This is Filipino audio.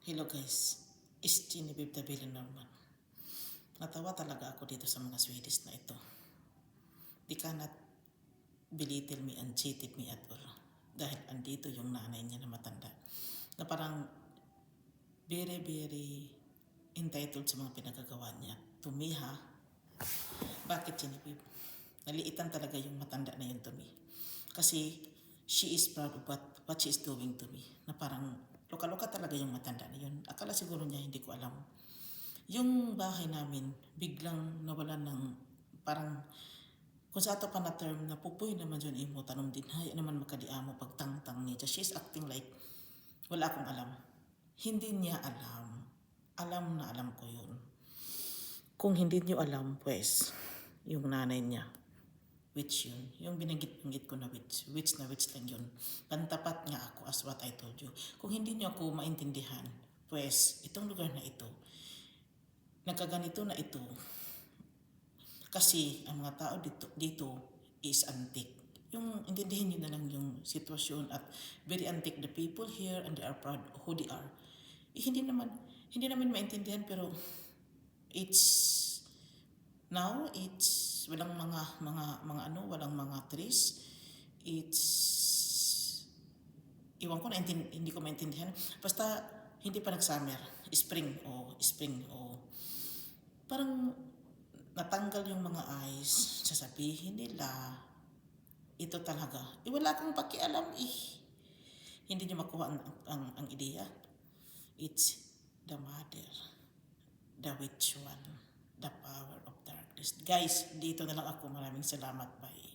Hello guys, is Genevieve the Billy Norman. Natawa talaga ako dito sa mga Swedish na ito. They cannot belittle me and cheated me at all. Dahil andito yung nanay niya na matanda. Na parang very entitled sa mga pinagagawa niya. To me ha, bakit Genevieve? Naliitan talaga yung matanda na yun to me. Kasi she is proud of what she is doing to me. Na parang loka-loka talaga yung matanda na yun. Akala siguro niya hindi ko alam. Yung bahay namin, biglang nawalan ng parang kung sa ato pa na term na pupoy naman dyan imo tanong din haya naman makadiamo pagtangtang niya. She's acting like wala akong alam. Hindi niya alam. Alam na alam ko yun. Kung hindi niyo alam, pues, yung nanay niya, witch yun. Yung binanggit-banggit ko na witch. Witch na witch lang yun. Pantapat nga ako as what I told you. Kung hindi niyo ako maintindihan, pues, itong lugar na ito, nagkaganito na ito, kasi ang mga tao dito is antique. Yung intindihin niyo na lang yung sitwasyon at very antique. The people here and they are proud who they are. Hindi naman maintindihan pero it's walang walang mga trees. Iwan ko na hindi ko maintindihan. Basta hindi pa nag-summer, spring o parang natanggal yung mga ice, sasabihin nila ito talaga. Wala akong pakialam eh. Hindi niyo makuha ang ideya. It's the mother, the witch one, the power of darkness. Guys, dito na lang ako. Maraming salamat. Bye.